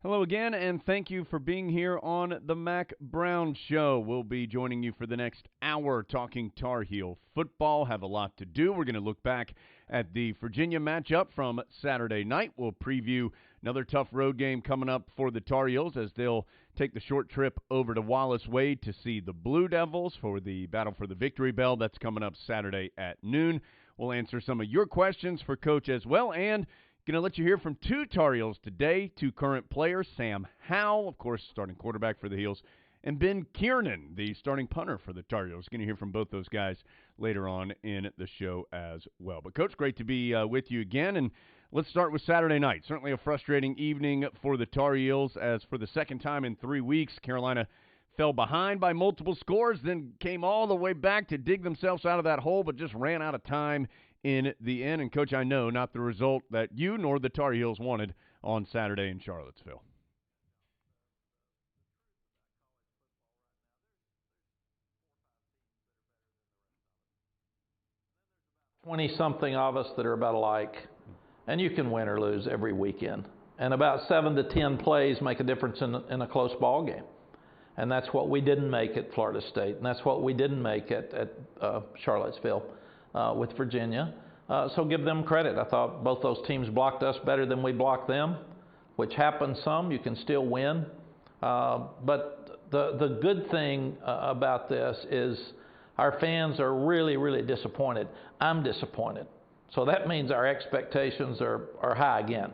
Hello again, and thank you for being here on the Mack Brown Show. We'll be joining you for the next hour talking Tar Heel football. Have a lot to do. We're going to look back at the Virginia matchup from Saturday night. We'll preview another tough road game coming up for the Tar Heels as they'll take the short trip over to Wallace Wade to see the Blue Devils for the Battle for the Victory Bell. That's coming up Saturday at noon. We'll answer some of your questions for Coach as well, and going to let you hear from two Tar Heels today, two current players, Sam Howell, of course, starting quarterback for the Heels, and Ben Kiernan, the starting punter for the Tar Heels. Going to hear from both those guys later on in the show as well. But, Coach, great to be with you again, and let's start with Saturday night. Certainly a frustrating evening for the Tar Heels as for the second time in 3 weeks, Carolina fell behind by multiple scores, then came all the way back to dig themselves out of that hole, but just ran out of time in the end. And, Coach, I know not the result that you nor the Tar Heels wanted on Saturday in Charlottesville. 20-something of us that are about alike, and you can win or lose every weekend. And about 7 to 10 plays make a difference in a close ball game. And that's what we didn't make at Florida State, and that's what we didn't make at Charlottesville with Virginia. So give them credit. I thought both those teams blocked us better than we blocked them, which happens some. You can still win. But the good thing about this is our fans are really, really disappointed. I'm disappointed. So that means our expectations are high again.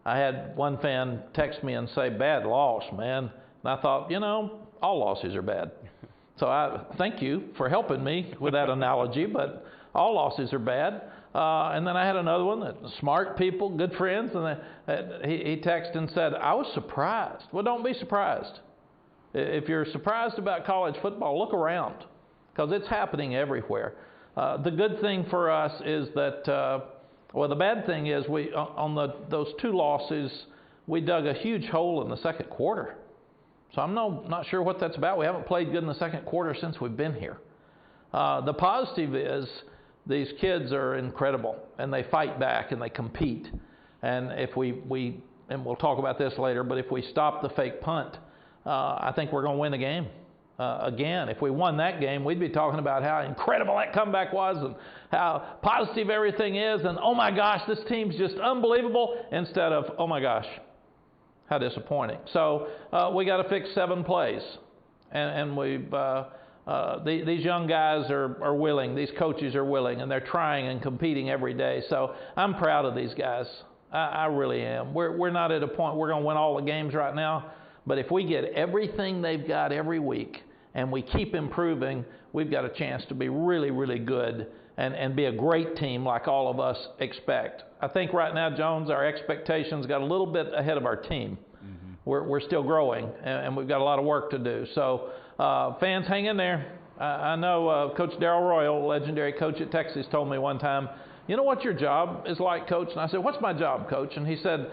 I had one fan text me and say, "Bad loss, man." And I thought, all losses are bad. So I thank you for helping me with that analogy, but all losses are bad. And then I had another one, that smart people, good friends, and he texted and said, "I was surprised." Well, don't be surprised. If you're surprised about college football, look around, because it's happening everywhere. The good thing for us is that, the bad thing is those 2 losses, we dug a huge hole in the second quarter. So I'm not sure what that's about. We haven't played good in the second quarter since we've been here. The positive is these kids are incredible, and they fight back and they compete. And if and we'll talk about this later, but if we stop the fake punt, I think we're going to win the game. Again, if we won that game, we'd be talking about how incredible that comeback was and how positive everything is, and oh my gosh, this team's just unbelievable, instead of oh my gosh, how disappointing. So we got to fix 7 plays, and these young guys are willing, these coaches are willing, and they're trying and competing every day. So I'm proud of these guys. I really am. We're not at a point we're going to win all the games right now, but if we get everything they've got every week and we keep improving, we've got a chance to be really, really good and be a great team like all of us expect. I think right now, Jones, our expectations got a little bit ahead of our team. Mm-hmm. We're still growing, and we've got a lot of work to do. So fans, hang in there. I know Coach Darrell Royal, legendary coach at Texas, told me one time, "You know what your job is like, Coach?" And I said, "What's my job, Coach?" And he said,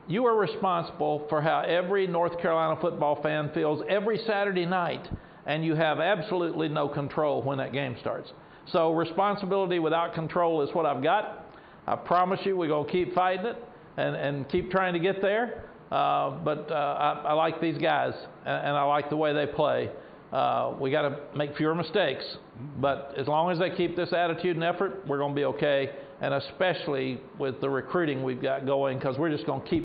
"You are responsible for how every North Carolina football fan feels every Saturday night, and you have absolutely no control when that game starts. So responsibility without control is what I've got. I promise you we're going to keep fighting it and keep trying to get there. But I like these guys, and I like the way they play. We got to make fewer mistakes, but as long as they keep this attitude and effort, we're going to be okay, and especially with the recruiting we've got going, because we're just going to keep